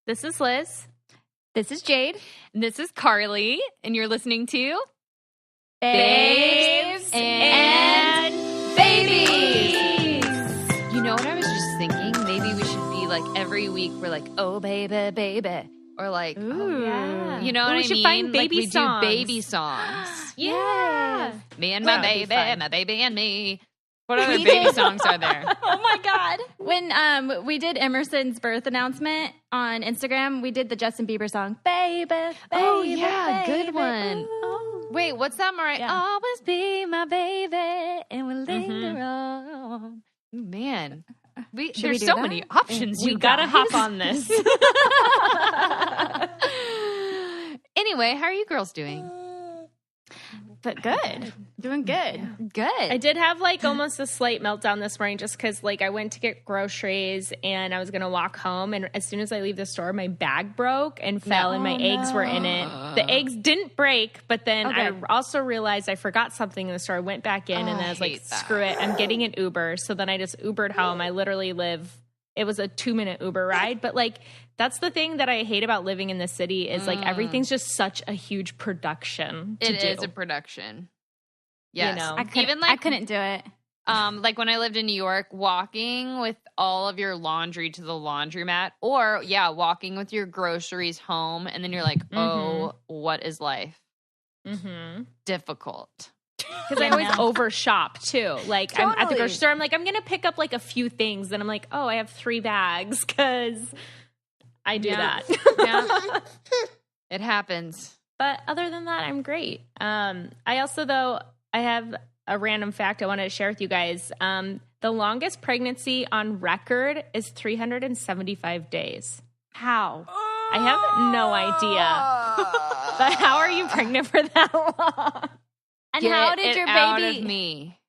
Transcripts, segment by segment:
This is Liz. This is Jade. And this is Carly. And you're listening to Babes and Babies. You know what I was just thinking? Maybe we should be like every week we're like, oh, baby, baby. Or like, Ooh. Yeah. You know what I mean? We should find baby like songs. We do baby songs. Yeah. Me and my That'd be baby, fun. my baby and me. What other baby songs are there? Oh my God. When we did Emerson's birth announcement on Instagram, we did the Justin Bieber song, Baby, Baby. Oh, yeah. Baby. Good one. Ooh. Wait, what's that, Mariah? Yeah. Always be my baby and we'll linger on. Man. Should There's we do so that? many options. We You gotta guys. hop on this. Anyway, how are you girls doing? But good. Doing good. Good. I did have like almost a slight meltdown this morning just because like I went to get groceries and I was going to walk home. And as soon as I leave the store, my bag broke and fell and my eggs were in it. The eggs didn't break, but then I also realized I forgot something in the store. I went back in and then I was like, screw it. I'm getting an Uber. So then I just Ubered home. I literally it was a 2-minute Uber ride. But like, that's the thing that I hate about living in the city is like everything's just such a huge production to It do. is a production. Yes. You know. I couldn't do it. Like when I lived in New York, walking with all of your laundry to the laundromat, or walking with your groceries home, and then you're like, oh, what is life? Difficult. Because I always overshop too. Like I'm at the Totally. grocery store, I'm like, I'm gonna pick up like a few things, and I'm like, oh, I have 3 bags because I do that. Yeah. It happens. But other than that, I'm great. I also though I have a random fact I wanted to share with you guys. The longest pregnancy on record is 375 days. How? I have no idea. But how are you pregnant for that long? And Get how did it your out baby? of me.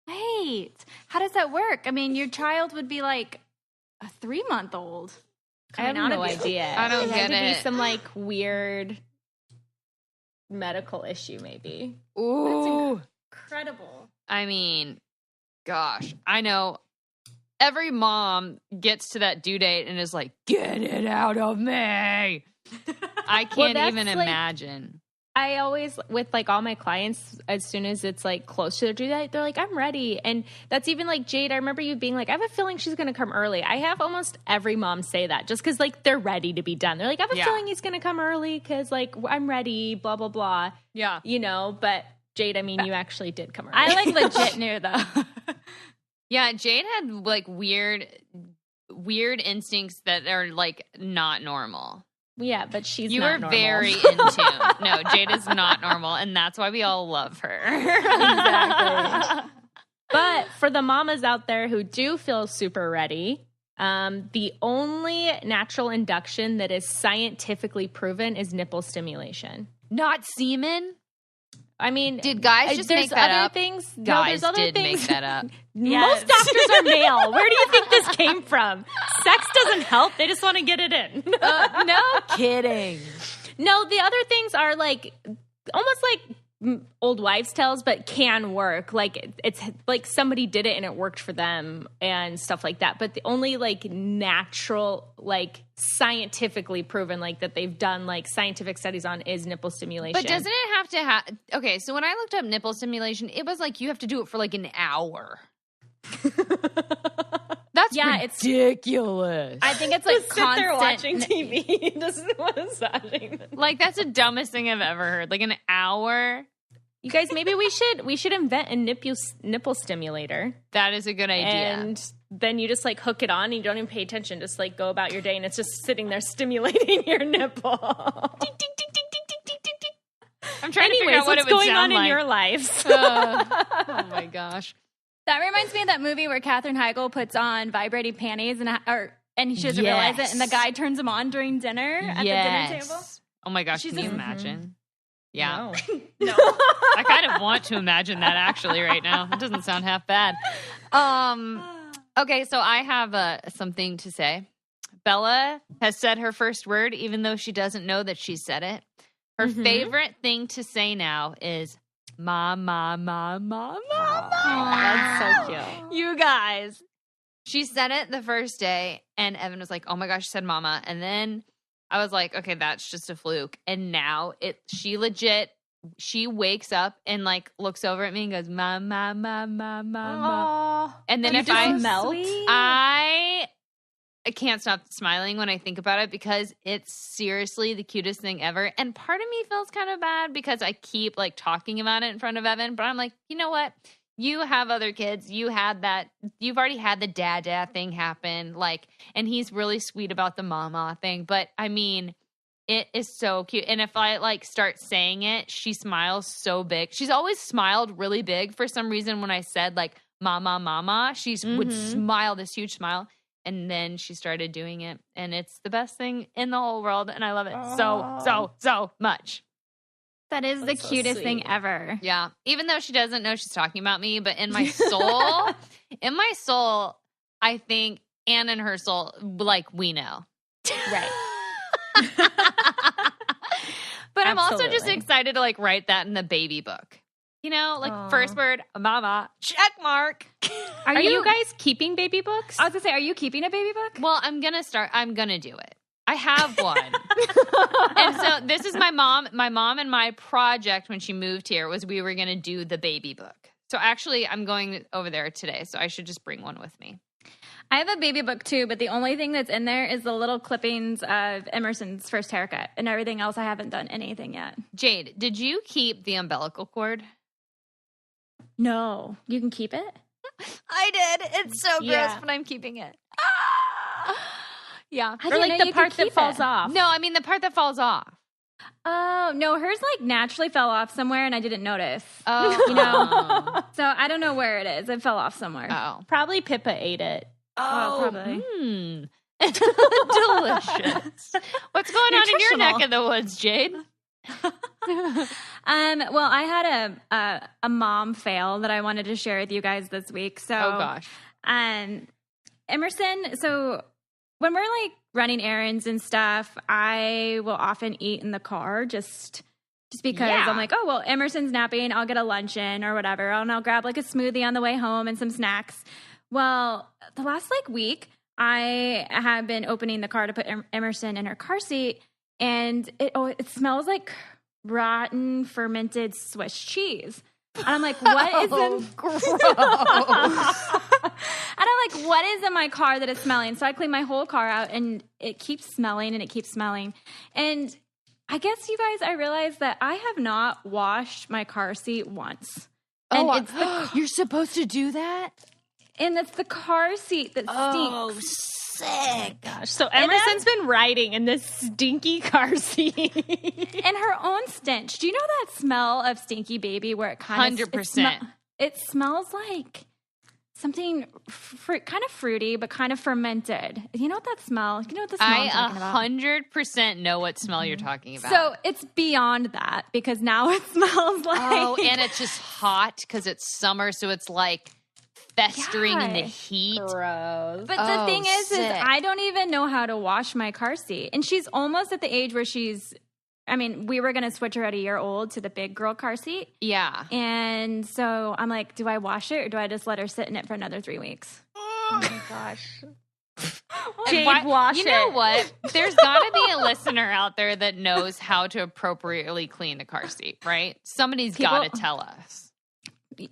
Wait, how does that work? I mean, your child would be like a 3-month-old. I have no idea. I don't It get had to it. be some like weird medical issue, maybe. Ooh. Incredible. I mean, gosh, I know every mom gets to that due date and is like, get it out of me. I can't that's even like- imagine. I always, with like all my clients, as soon as it's like close to their due date, they're like, I'm ready. And that's even like Jade. I remember you being like, I have a feeling she's going to come early. I have almost every mom say that just because like they're ready to be done. They're like, I have a feeling he's going to come early because like I'm ready, blah, blah, blah. Yeah. You know, but Jade, I mean, you actually did come early. I like legit knew though. Yeah, Jade had like weird instincts that are like not normal. Yeah, but she's You not were normal. very in tune. No, Jade is not normal, and that's why we all love her. Exactly. But for the mamas out there who do feel super ready, the only natural induction that is scientifically proven is nipple stimulation. Not semen? I mean, Did guys just there's make that other up? things. No, Guys there's other did things. make that up. Most doctors are male. Where do you think this came from? Sex doesn't help. They just want to get it in. No kidding. No, the other things are like almost like old wives' tales, but can work. Like it's like somebody did it and it worked for them and stuff like that. But the only like natural, like scientifically proven, like that they've done like scientific studies on is nipple stimulation. But doesn't it have to have... Okay, so when I looked up nipple stimulation, it was like you have to do it for like an hour. That's ridiculous. I think it's like Just sit there watching constant. TV, just massaging. Like, that's the dumbest thing I've ever heard. Like, an hour? You guys, maybe we should invent a nipple stimulator. That is a good idea. And then you just like hook it on and you don't even pay attention. Just like go about your day and it's just sitting there stimulating your nipple. Ding, ding, ding, ding, ding, ding, ding, ding, ding. I'm trying to figure Anyways, out what what's it would going sound on like. in your lives? Oh my gosh. That reminds me of that movie where Katherine Heigl puts on vibrating panties and she doesn't realize it, and the guy turns them on during dinner at the dinner table. Oh my gosh, She's can you just- imagine? Yeah. No. I kind of want to imagine that actually right now. It doesn't sound half bad. Okay, so I have something to say. Bella has said her first word, even though she doesn't know that she said it. Her favorite thing to say now is ma. That's so cute. You guys. She said it the first day, and Evan was like, oh my gosh, she said mama. And then I was like, okay, that's just a fluke. And now she wakes up and like looks over at me and goes, ma, ma, ma, ma, ma, ma. And then if I melt, I can't stop smiling when I think about it because it's seriously the cutest thing ever. And part of me feels kind of bad because I keep like talking about it in front of Evan, but I'm like, you know what? You have other kids. You've already had the dad thing happen. Like, and he's really sweet about the mama thing. But I mean, it is so cute. And if I like start saying it, she smiles so big. She's always smiled really big for some reason. When I said like mama, mama, she would smile this huge smile. And then she started doing it. And it's the best thing in the whole world. And I love it so much. That is the cutest thing ever. Yeah. Even though she doesn't know she's talking about me, but in my soul, I think, and in her soul, like we know. Right. But I'm also just excited to like write that in the baby book. You know, like first word, mama, check mark. Are you guys keeping baby books? I was going to say, are you keeping a baby book? Well, I'm going to do it. I have one. And so this is my mom and my project when she moved here was we were going to do the baby book. So actually I'm going over there today. So I should just bring one with me. I have a baby book too, but the only thing that's in there is the little clippings of Emerson's first haircut, and everything else I haven't done anything yet. Jade, did you keep the umbilical cord? No. You can keep it? I did. It's so gross, but I'm keeping it. Yeah. Or like the part that falls off. No, I mean the part that falls off. Oh, no, hers like naturally fell off somewhere and I didn't notice. Oh. You know? So I don't know where it is. It fell off somewhere. Oh. Probably Pippa ate it. Oh, probably. Delicious. What's going on in your neck of the woods, Jade? Well, I had a mom fail that I wanted to share with you guys this week. So, oh gosh. Emerson, so when we're like running errands and stuff, I will often eat in the car just because I'm like, oh, well, Emerson's napping. I'll get a luncheon or whatever. And I'll grab like a smoothie on the way home and some snacks. Well, the last like week, I have been opening the car to put Emerson in her car seat, and it smells like rotten fermented Swiss cheese. And I'm like, what is in gross? And I'm like, what is in my car that is smelling? So I clean my whole car out, and it keeps smelling and it keeps smelling. And I guess you guys, I realized that I have not washed my car seat once. And it's you're supposed to do that? And it's the car seat that stinks. Oh, sick. Gosh. So Emerson's been riding in this stinky car seat. And her own stench. Do you know that smell of stinky baby where it kind of... 100%. It smells like something kind of fruity, but kind of fermented. You know what that smell? You know what the smell I'm talking about? 100% know what smell you're talking about. So it's beyond that because now it smells like... Oh, and it's just hot because it's summer, so it's like... festering in the heat. Gross. But the thing is I don't even know how to wash my car seat. And she's almost at the age where we were going to switch her at a year old to the big girl car seat. Yeah. And so I'm like, do I wash it or do I just let her sit in it for another 3 weeks? Oh my gosh. Jade, wash it. You know what? There's got to be a listener out there that knows how to appropriately clean a car seat, right? Somebody's got to tell us.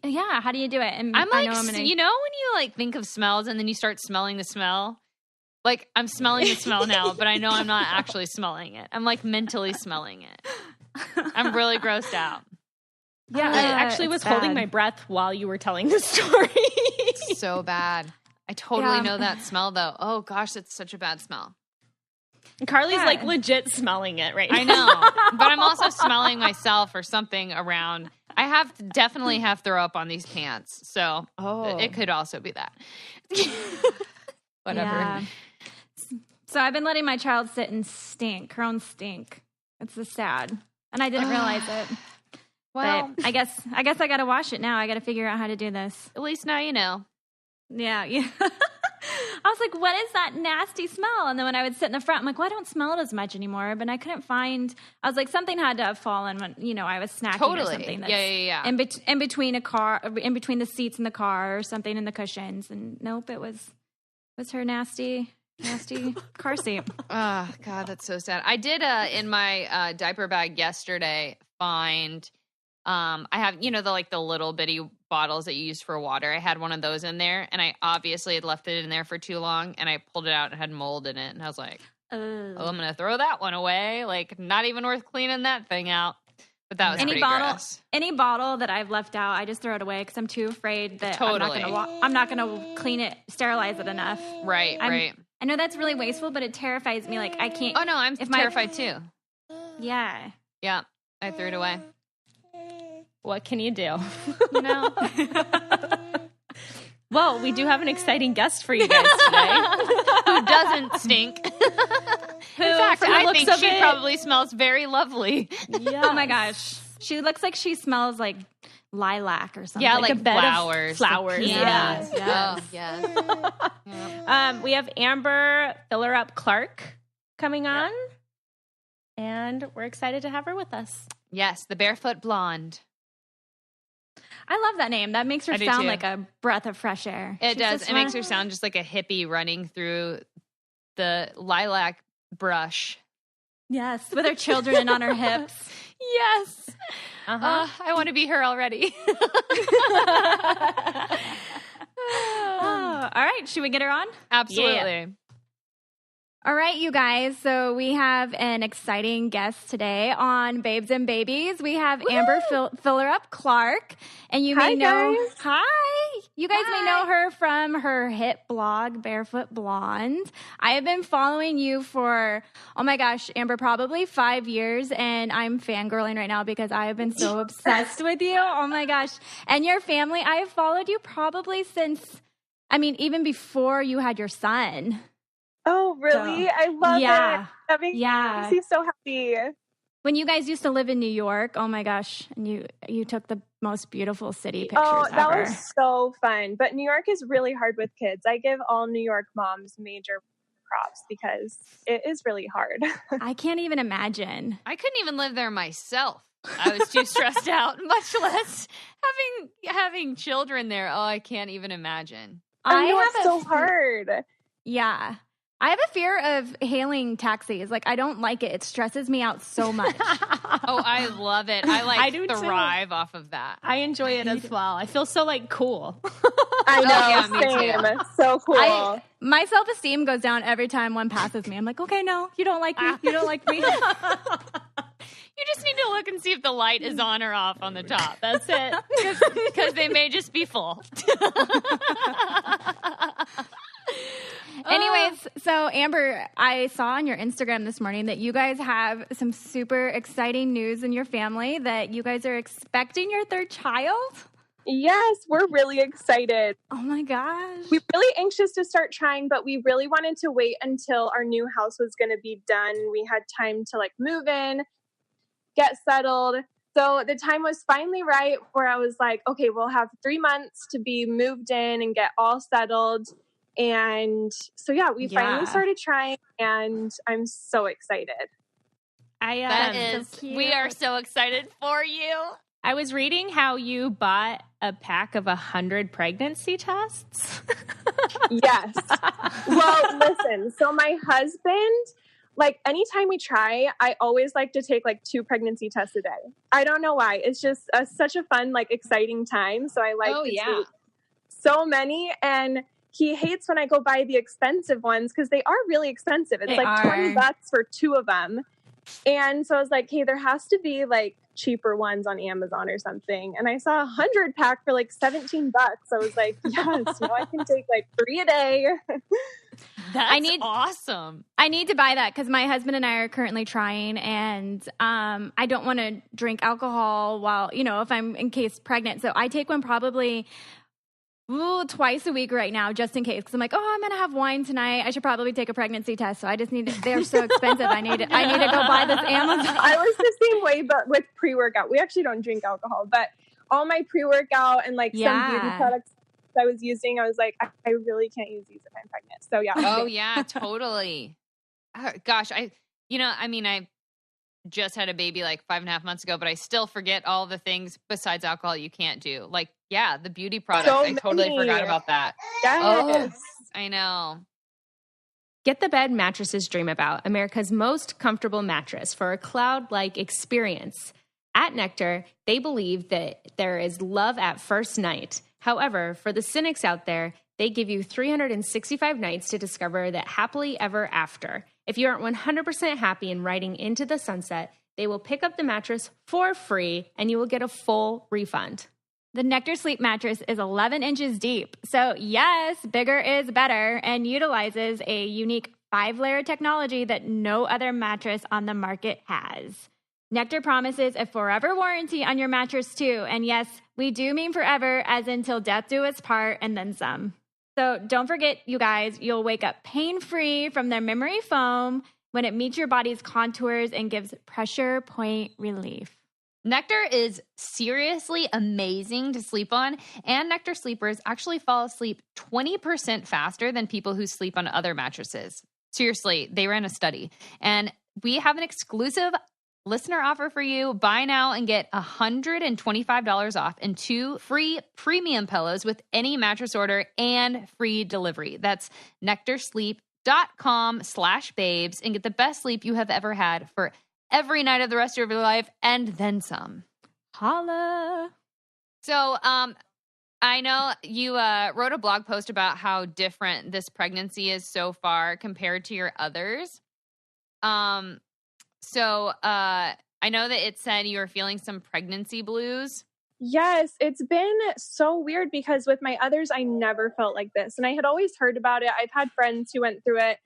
Yeah, how do you do it? And I'm like, you know when you like think of smells and then you start smelling the smell? Like, I'm smelling the smell now, but I know I'm not actually smelling it. I'm like mentally smelling it. I'm really grossed out. Yeah, I actually was holding my breath while you were telling the story. So bad. I totally know that smell though. Oh gosh, it's such a bad smell. Carly's like legit smelling it right now. I know, but I'm also smelling myself or something around. I definitely have throw up on these pants, so it could also be that. Whatever. Yeah. So I've been letting my child sit and stink, her own stink. It's sad, and I didn't realize it. Well, but I guess I got to wash it now. I got to figure out how to do this. At least now you know. Yeah. I was like, what is that nasty smell? And then when I would sit in the front, I'm like, well, I don't smell it as much anymore. But I couldn't find, I was like, something had to have fallen when, I was snacking or something. That's yeah. In between in between the seats in the car or something in the cushions. And nope, it was her nasty nasty car seat. Oh, God, that's so sad. I did in my diaper bag yesterday find I have, the little bitty bottles that you use for water. I had one of those in there, and I obviously had left it in there for too long, and I pulled it out and it had mold in it, and I was like, oh, I'm going to throw that one away. Like, not even worth cleaning that thing out. But that was pretty gross. Any bottle that I've left out, I just throw it away because I'm too afraid that I'm not going to clean it, sterilize it enough. Right. I know that's really wasteful, but it terrifies me. Like, I can't. Oh, no, I'm terrified too. Yeah. Yeah, I threw it away. What can you do? Well, we do have an exciting guest for you guys today. Who doesn't stink. In fact, I think she probably smells very lovely. Yeah. Oh my gosh. She looks like she smells like lilac or something. Yeah, like a bed flowers. Of flowers. Yes. Oh, yes. We have Amber Fillerup Clark coming on. And we're excited to have her with us. Yes, the Barefoot Blonde. I love that name. That makes her sound like a breath of fresh air. It does. It makes her sound just like a hippie running through the lilac brush. Yes, with her children on her hips. Yes. I want to be her already. All right. Should we get her on? Absolutely. Yeah. All right, you guys. So we have an exciting guest today on Babes and Babies. We have Amber Fillerup Clark, and you may know. Guys. Hi, you guys may know her from her hit blog, Barefoot Blonde. I have been following you for, oh my gosh, Amber, probably 5 years, and I'm fangirling right now because I have been so obsessed with you. Oh my gosh, and your family. I have followed you probably since, even before you had your son. Oh, really? I love it. That makes me so happy. When you guys used to live in New York, oh my gosh, and you took the most beautiful city pictures that ever. was so fun. But New York is really hard with kids. I give all New York moms major props because it is really hard. I can't even imagine. I couldn't even live there myself. I was too stressed out, much less having children there. Oh, I can't even imagone. I know it's so hard. Yeah. I have a fear of hailing taxis. Like, I don't like it. It stresses me out so much. Oh, I love it. I thrive off of that. I enjoy it as well. I feel so cool. I know, same. So cool. My self-esteem goes down every time one passes me. I'm like, okay, no, you don't like me. You don't like me. You just need to look and see if the light is on or off on the top. That's it. Because they may just be full. Anyways, so Amber, I saw on your Instagram this morning that you guys have some super exciting news in your family, that you guys are expecting your third child. Yes, we're really excited. Oh my gosh. We're really anxious to start trying, but we really wanted to wait until our new house was going to be done. We had time to move in, get settled. So the time was finally right where I was like, okay, we'll have 3 months to be moved in and get all settled. And so, we finally started trying, and I'm so excited. We are so excited for you. I was reading how you bought a pack of 100 pregnancy tests. Yes. Well, listen, so my husband, anytime we try, I always like to take 2 pregnancy tests a day. I don't know why. It's just such a fun, exciting time. So I like to take so many, and he hates when I go buy the expensive ones because they are really expensive. It's $20 for 2 of them. And so I was like, hey, there has to be cheaper ones on Amazon or something. And I saw a 100 pack for $17. I was like, yes, I can take 3 a day. That's awesome. I need to buy that because my husband and I are currently trying, and I don't want to drink alcohol while, if I'm in case pregnant. So I take one probably twice a week right now, just in case. Because I'm like, I'm going to have wine tonight. I should probably take a pregnancy test. So I just need they're so expensive. I need to go buy this Amazon. I was the same way, but with pre-workout. We actually don't drink alcohol, but all my pre-workout and some beauty products I was using, I was like, I really can't use these if I'm pregnant. So Oh yeah, totally. Gosh, I just had a baby 5.5 months ago, but I still forget all the things besides alcohol you can't do. The beauty products. I totally forgot about that. Yes. Oh, I know. Get the bed mattresses dream about, America's most comfortable mattress for a cloud-like experience. At Nectar, they believe that there is love at first night. However, for the cynics out there, they give you 365 nights to discover that happily ever after. If you aren't 100% happy in riding into the sunset, they will pick up the mattress for free and you will get a full refund. The Nectar Sleep mattress is 11 inches deep. So yes, bigger is better and utilizes a unique 5-layer technology that no other mattress on the market has. Nectar promises a forever warranty on your mattress too. And yes, we do mean forever, as until death do us part and then some. So don't forget, you guys, you'll wake up pain-free from their memory foam when it meets your body's contours and gives pressure point relief. Nectar is seriously amazing to sleep on, and Nectar sleepers actually fall asleep 20% faster than people who sleep on other mattresses. Seriously, they ran a study. And we have an exclusive listener offer for you. Buy now and get $125 off and 2 free premium pillows with any mattress order and free delivery. That's nectarsleep.com/babes and get the best sleep you have ever had for every night of the rest of your life and then some. Holla. So, I know you wrote a blog post about how different this pregnancy is so far compared to your others. So I know that it said you were feeling some pregnancy blues. Yes, it's been so weird because with my others, I never felt like this. And I had always heard about it. I've had friends who went through it.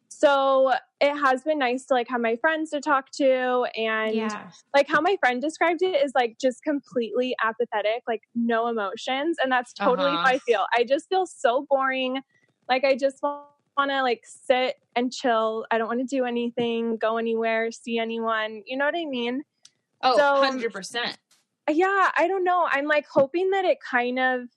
So it has been nice to like have my friends to talk to, and like how my friend described it is like just completely apathetic, like no emotions. And that's totally how I feel. I just feel so boring. Like I just want to like sit and chill. I don't want to do anything, go anywhere, see anyone. You know what I mean? Oh, so, 100%. Yeah, I don't know. I'm like hoping that it kind of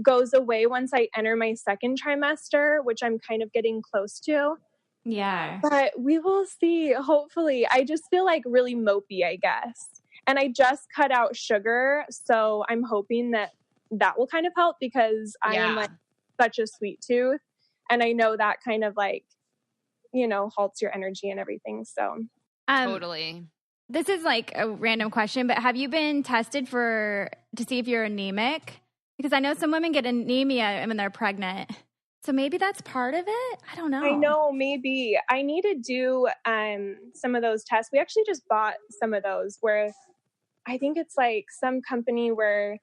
goes away once I enter my second trimester, which I'm kind of getting close to. Yeah. But we will see. Hopefully. I just feel like really mopey, I guess. And I just cut out sugar. So I'm hoping that that will kind of help because I am like such a sweet tooth. And I know that kind of like, you know, halts your energy and everything. So totally. This is like a random question, but have you been tested to see if you're anemic? Because I know some women get anemia when they're pregnant. So maybe that's part of it? I don't know. I know, maybe. I need to do some of those tests. We actually just bought some of those where I think it's like some company where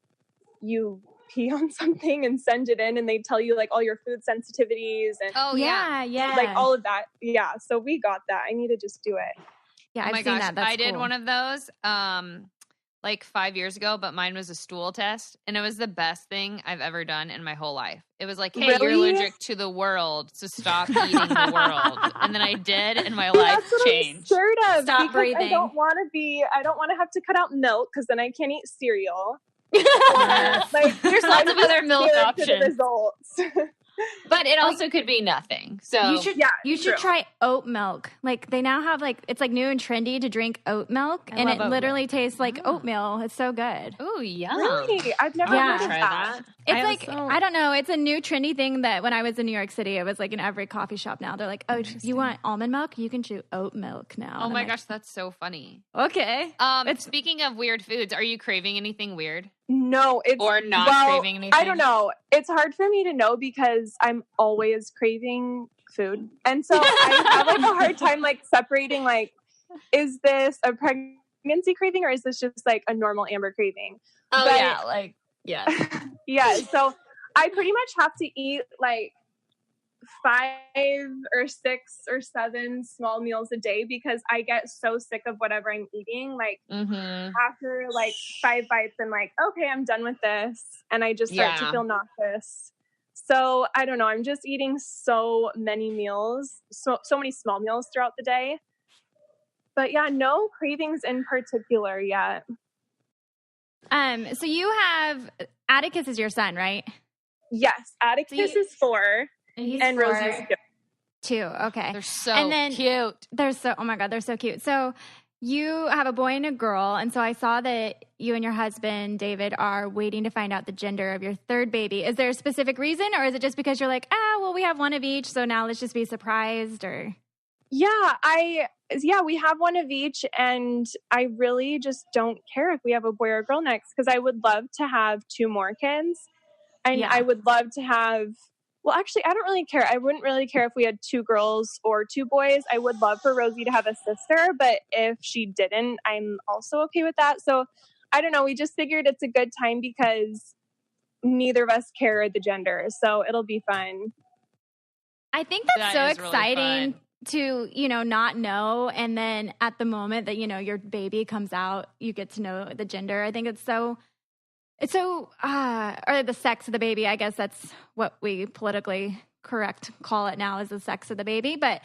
you pee on something and send it in and they tell you like all your food sensitivities and like all of that. Yeah. So we got that. I need to just do it. Yeah. Oh my gosh. I did one of those like 5 years ago, but mine was a stool test and it was the best thing I've ever done in my whole life. It was like, hey, you're allergic to the world, so stop eating the world. And then I did, and my life changed. I'm scared of stop breathing. I don't want to have to cut out milk because then I can't eat cereal. Like, there's lots of other milk options. Results. But it also could be nothing. So you should try oat milk. Like they now have like it's like new and trendy to drink oat milk, and it literally tastes like oatmeal. It's so good. Oh yum! Really? I've never heard of that. It's I don't know. It's a new trendy thing that when I was in New York City, it was like in every coffee shop now. They're like, oh, you want almond milk? You can choose oat milk now. Oh my gosh, that's so funny. Okay. Speaking of weird foods, are you craving anything weird? No, or not craving anything. I don't know. It's hard for me to know because I'm always craving food, and so I have like a hard time like separating. Like, is this a pregnancy craving or is this just like a normal Amber craving? Oh yeah. So I pretty much have to eat like 5 or 6 or 7 small meals a day because I get so sick of whatever I'm eating. Like after like 5 bites, I'm like, okay, I'm done with this. And I just start to feel nauseous. So I don't know. I'm just eating so many meals, so many small meals throughout the day. But yeah, no cravings in particular yet. So you have Atticus is your son, right? Yes, Atticus is 4. And Rosie's 2. Okay. They're so cute. Oh my God, they're so cute. So you have a boy and a girl, and so I saw that you and your husband, David, are waiting to find out the gender of your third baby. Is there a specific reason, or is it just because you're like, well, we have one of each, so now let's just be surprised, or? Yeah, we have one of each, and I really just don't care if we have a boy or a girl next, because I would love to have 2 more kids, and I would love to have, well, actually, I don't really care. I wouldn't really care if we had 2 girls or 2 boys. I would love for Rosie to have a sister, but if she didn't, I'm also okay with that. So I don't know. We just figured it's a good time because neither of us care the gender, so it'll be fun. I think that's so exciting to, not know. And then at the moment that, your baby comes out, you get to know the gender. I think it's so, or the sex of the baby. I guess that's what we politically correct call it now, is the sex of the baby. But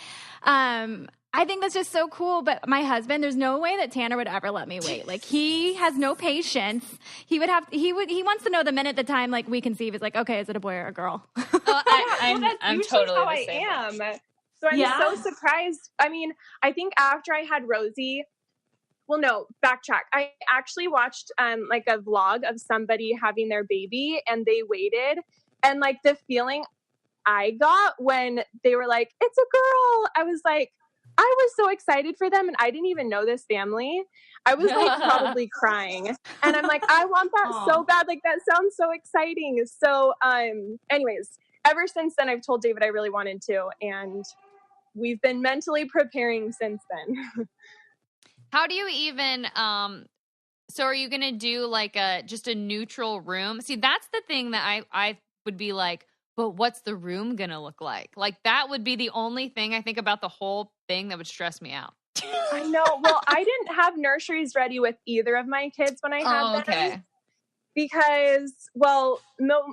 I think that's just so cool. But my husband, there's no way that Tanner would ever let me wait. Like, he has no patience. He wants to know the minute, the time, like, we conceive. It's like, okay, is it a boy or a girl? I'm totally how the I same. am. So I'm so surprised. I mean, I think after I had Rosie, well, no, backtrack. I actually watched like a vlog of somebody having their baby, and they waited, and like the feeling I got when they were like, it's a girl, I was like, I was so excited for them, and I didn't even know this family. I was like probably crying, and I'm like, I want that so bad. Like, that sounds so exciting. So anyways, ever since then, I've told David I really wanted to, and we've been mentally preparing since then. How do you even, so are you going to do like just a neutral room? See, that's the thing that I would be like, but what's the room going to look like? Like, that would be the only thing I think about the whole thing that would stress me out. I know. Well, I didn't have nurseries ready with either of my kids when I had them. Because, well,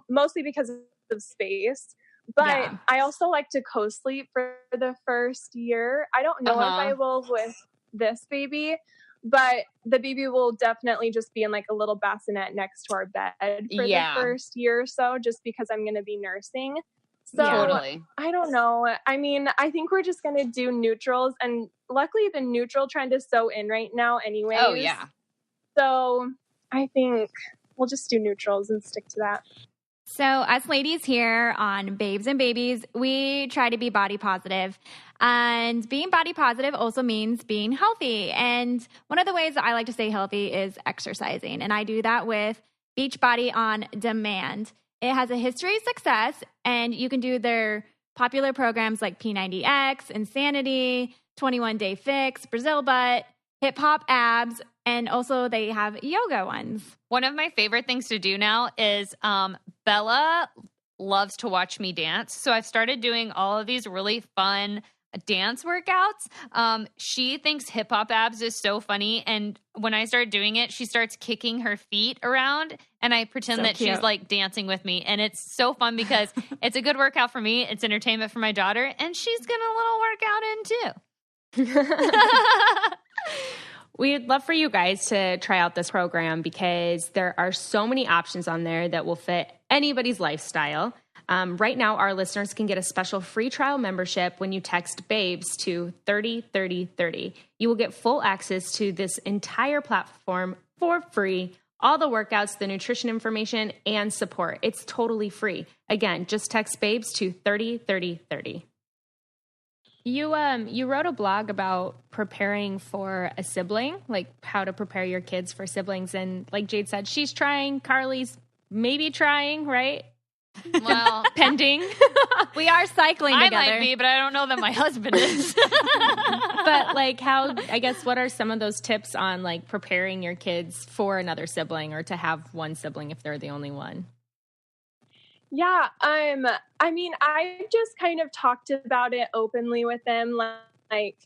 mostly because of space. But I also like to co-sleep for the first year. I don't know if I will with this baby, but the baby will definitely just be in like a little bassinet next to our bed for the first year or so, just because I'm going to be nursing. So I don't know. I mean, I think we're just going to do neutrals, and luckily the neutral trend is so in right now anyways. Oh, yeah. So I think we'll just do neutrals and stick to that. So us ladies here on Babes and Babies, we try to be body positive. And being body positive also means being healthy. And one of the ways that I like to stay healthy is exercising. And I do that with Beachbody On Demand. It has a history of success, and you can do their popular programs like P90X, Insanity, 21 Day Fix, Brazil Butt, Hip Hop Abs, and also they have yoga ones. One of my favorite things to do now is Bella loves to watch me dance. So I've started doing all of these really fun dance workouts. She thinks hip hop abs is so funny. And when I start doing it, she starts kicking her feet around, and I pretend that she's like dancing with me. And it's so fun because it's a good workout for me. It's entertainment for my daughter, and she's getting a little workout in too. We'd love for you guys to try out this program because there are so many options on there that will fit anybody's lifestyle. Right now, our listeners can get a special free trial membership when you text BABES to 303030. You will get full access to this entire platform for free, all the workouts, the nutrition information, and support. It's totally free. Again, just text BABES to 303030. You wrote a blog about preparing for a sibling, like how to prepare your kids for siblings. And like Jade said, she's trying. Carly's maybe trying, right? Well, pending. We are cycling together. I might be, but I don't know that my husband is. But like what are some of those tips on like preparing your kids for another sibling or to have one sibling if they're the only one? Yeah, I mean, I just kind of talked about it openly with them, like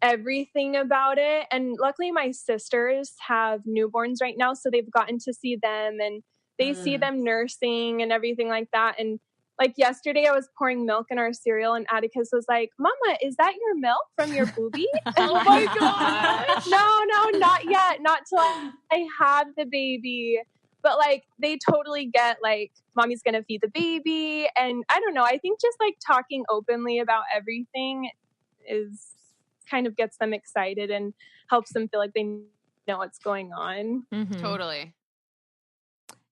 everything about it. And luckily my sisters have newborns right now, so they've gotten to see them, and they see them nursing and everything like that. And like yesterday I was pouring milk in our cereal, and Atticus was like, Mama, is that your milk from your boobie? Oh my gosh. No, not yet. Not till I have the baby. But like they totally get like mommy's going to feed the baby. And I don't know, I think just like talking openly about everything is kind of gets them excited and helps them feel like they know what's going on. Mm-hmm. Totally.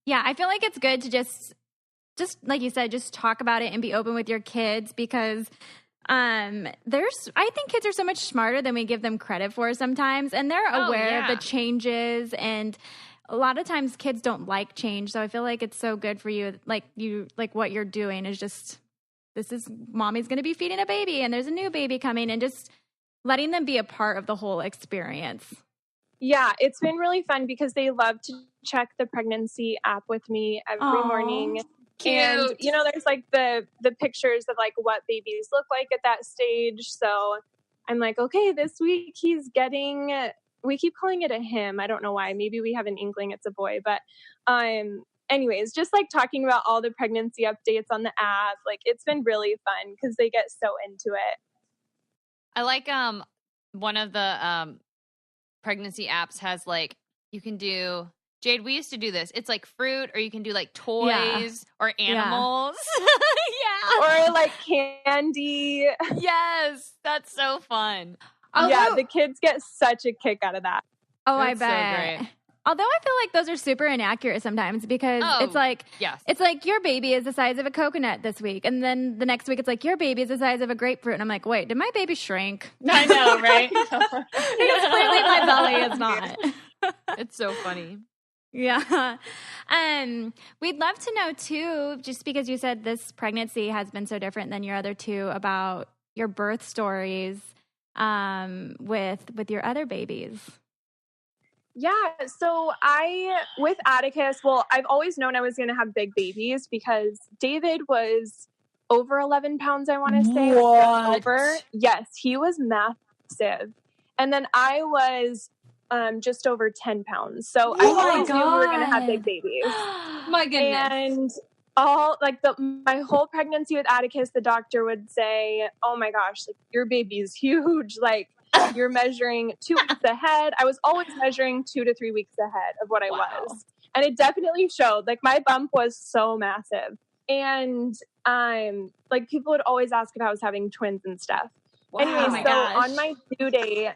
Yeah, I feel like it's good to just like you said, just talk about it and be open with your kids, because I think kids are so much smarter than we give them credit for sometimes, and they're aware of the changes, and a lot of times kids don't like change. So I feel like it's so good for you, like what you're doing is just, this is mommy's going to be feeding a baby and there's a new baby coming, and just letting them be a part of the whole experience. Yeah, it's been really fun because they love to check the pregnancy app with me every morning. Cute. And, you know, there's like the pictures of like what babies look like at that stage. So I'm like, okay, this week he's getting, we keep calling it a him. I don't know why. Maybe we have an inkling it's a boy. But anyways, just like talking about all the pregnancy updates on the app. Like, it's been really fun because they get so into it. I like one of the pregnancy apps has like, you can do, Jade, we used to do this. It's like fruit, or you can do like toys or animals. Or like candy. Yes, that's so fun. Yeah, the kids get such a kick out of that. Oh, That's I bet. so great. Although I feel like those are super inaccurate sometimes, because it's like, yes. it's like your baby is the size of a coconut this week. And then the next week it's like your baby is the size of a grapefruit. And I'm like, wait, did my baby shrink? I know, right? Because clearly my belly is not. It's so funny. Yeah. We'd love to know too, just because you said this pregnancy has been so different than your other two, about your birth stories with your other babies. Yeah, so with Atticus, well, I've always known I was going to have big babies because David was over 11 pounds, I want to say. What? Over. Yes, he was massive. And then I was just over 10 pounds. So I always knew we were going to have big babies. My goodness. And all like my whole pregnancy with Atticus, the doctor would say, "Oh my gosh, like your baby's huge. Like you're measuring 2 weeks ahead." I was always measuring 2 to 3 weeks ahead of what I was. And it definitely showed. Like my bump was so massive. And like people would always ask if I was having twins and stuff. Wow. Anyway, on my due date,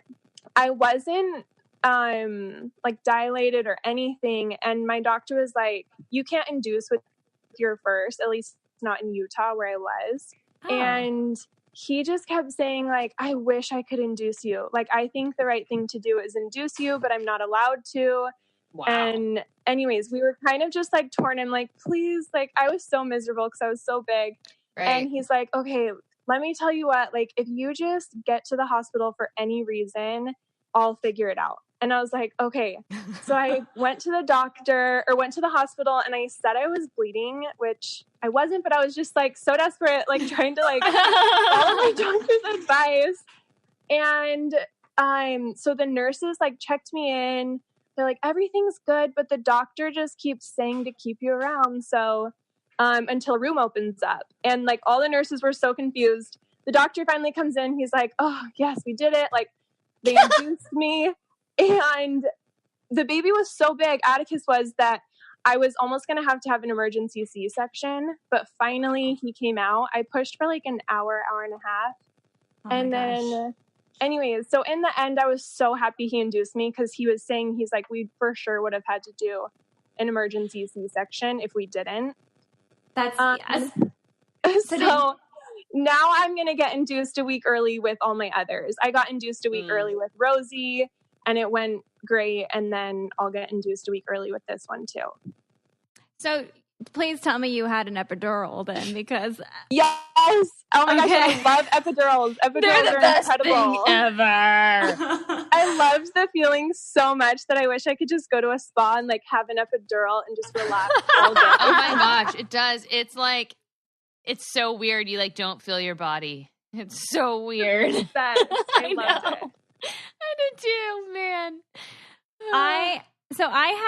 I wasn't like dilated or anything. And my doctor was like, "You can't induce with your first, at least not in Utah where I was." And he just kept saying like, "I wish I could induce you. Like, I think the right thing to do is induce you, but I'm not allowed to." Wow. And anyways, we were kind of just like torn. I'm like, please, like I was so miserable because I was so big. Right. And he's like, "Okay, let me tell you what, like if you just get to the hospital for any reason, I'll figure it out." And I was like, okay. So I went to the hospital and I said I was bleeding, which I wasn't, but I was just like so desperate, like trying to like follow my doctor's advice. And so the nurses like checked me in. They're like, "Everything's good, but the doctor just keeps saying to keep you around. So until room opens up." And like all the nurses were so confused. The doctor finally comes in. He's like, "Oh yes, we did it. Like they induced me." And the baby was so big, Atticus was, that I was almost going to have an emergency C-section. But finally he came out. I pushed for like an hour and a half. And then anyways, so in the end, I was so happy he induced me because he was saying, he's like, "We for sure would have had to do an emergency C-section if we didn't." That's So now I'm going to get induced a week early with all my others. I got induced a week early with Rosie and it went great. And then I'll get induced a week early with this one too. So please tell me you had an epidural then, because yes. Oh my gosh, I love epidurals. Epidurals are incredible. Ever. I loved the feeling so much that I wish I could just go to a spa and like have an epidural and just relax all day. Oh my gosh, it does. It's like, it's so weird. You like don't feel your body. It's so weird. I loved it. I did too, man. I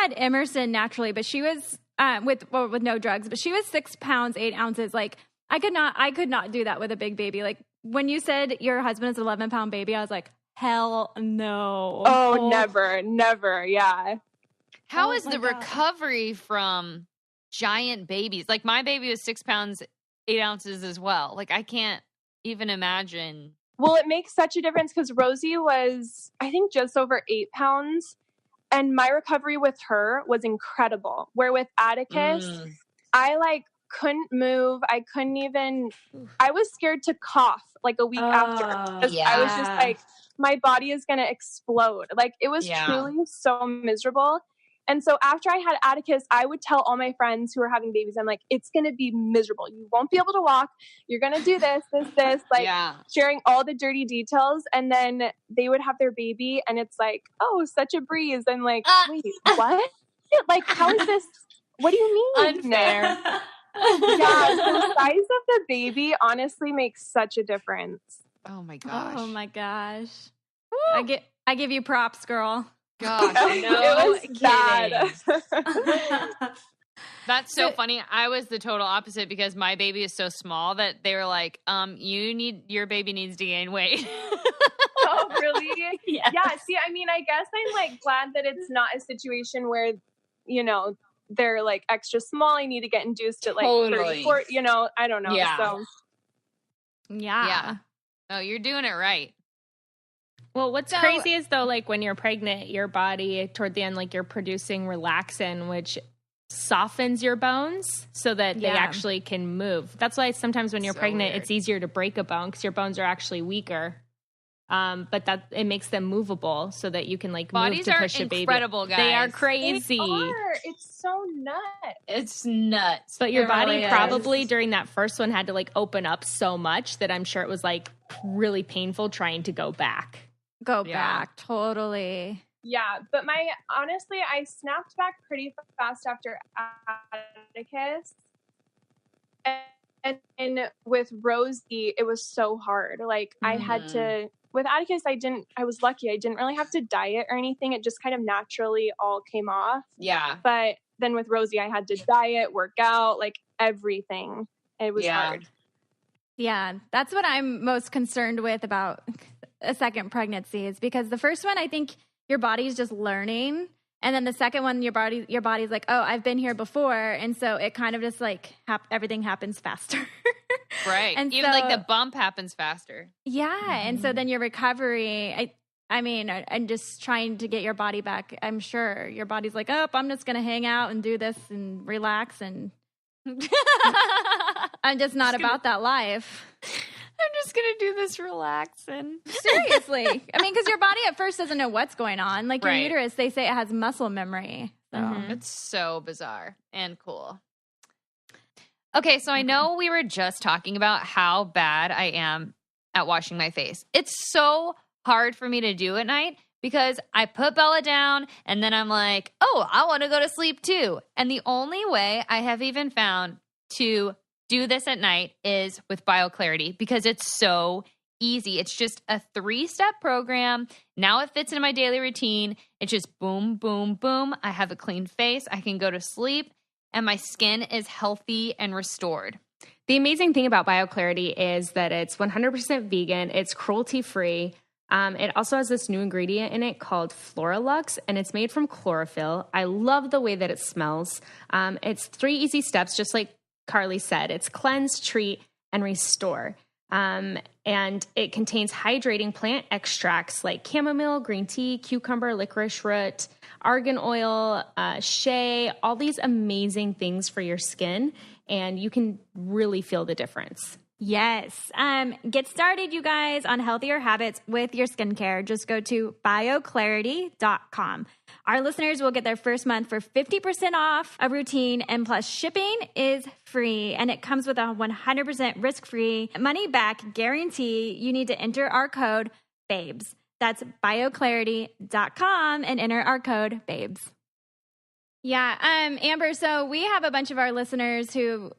had Emerson naturally, but she was with no drugs, but she was 6 pounds 8 ounces. Like I could not do that with a big baby. Like when you said your husband is an 11-pound baby, I was like, hell no. Oh, never. Yeah. How is the recovery from giant babies? Like my baby was 6 pounds 8 ounces as well. Like I can't even imagine Well, it makes such a difference because Rosie was, I think, just over 8 pounds. And my recovery with her was incredible. Where with Atticus, I like couldn't move. I couldn't even, I was scared to cough like a week after. I was just like, my body is going to explode. Like it was truly so miserable. And so after I had Atticus, I would tell all my friends who were having babies, I'm like, it's going to be miserable. You won't be able to walk. You're going to do this, like sharing all the dirty details. And then they would have their baby and it's like, oh, such a breeze. I'm like, wait, what? Like, how is this? What do you mean? Unfair. The size of the baby honestly makes such a difference. Oh my gosh. Oh my gosh. I give you props, girl. Gosh, no kidding. That's so funny. I was the total opposite because my baby is so small that they were like, your baby needs to gain weight. Oh, really? Yeah. See, I mean, I guess I'm like glad that it's not a situation where, you know, they're like extra small. I need to get induced at like 34, you know, I don't know. Yeah. So yeah. Oh, you're doing it right. Well, what's crazy is though, like when you're pregnant, your body toward the end, like you're producing relaxin, which softens your bones so that they actually can move. That's why sometimes when you're pregnant, it's easier to break a bone because your bones are actually weaker. But that it makes them movable so that you can like bodies move to push a baby. Incredible, guys. They are crazy. They are. It's so nuts. It's nuts. But your body really probably during that first one had to like open up so much that I'm sure it was like really painful trying to go back. Go back, totally. Yeah, but honestly, I snapped back pretty fast after Atticus. And with Rosie, it was so hard. Like I had to, with Atticus, I was lucky. I didn't really have to diet or anything. It just kind of naturally all came off. Yeah. But then with Rosie, I had to diet, work out, like everything. It was hard. Yeah, that's what I'm most concerned with about a second pregnancy is because the first one, I think your body's just learning. And then the second one, your body's like, oh, I've been here before. And so it kind of just like everything happens faster. Right. And even like the bump happens faster. Yeah. And so then your recovery, I mean, and just trying to get your body back, I'm sure your body's like, oh, I'm just going to hang out and do this and relax. And I'm just not about that life. I'm just going to do this relaxing. Seriously. I mean, because your body at first doesn't know what's going on. Like your uterus, they say it has muscle memory. So. It's so bizarre and cool. Okay, so I know we were just talking about how bad I am at washing my face. It's so hard for me to do at night because I put Bella down and then I'm like, oh, I want to go to sleep too. And the only way I have even found to do this at night is with BioClarity because it's so easy. It's just a 3-step program. Now it fits into my daily routine. It's just boom, boom, boom. I have a clean face. I can go to sleep and my skin is healthy and restored. The amazing thing about BioClarity is that it's 100% vegan. It's cruelty-free. It also has this new ingredient in it called Floralux, and it's made from chlorophyll. I love the way that it smells. It's 3 easy steps, just like Carly said. It's cleanse, treat, and restore. And it contains hydrating plant extracts like chamomile, green tea, cucumber, licorice root, argan oil, shea, all these amazing things for your skin. And you can really feel the difference. Yes. Get started, you guys, on healthier habits with your skincare. Just go to bioclarity.com. Our listeners will get their first month for 50% off a routine, and plus shipping is free. And it comes with a 100% risk-free money-back guarantee. You need to enter our code BABES. That's bioclarity.com and enter our code BABES. Yeah, Amber, so we have a bunch of our listeners who've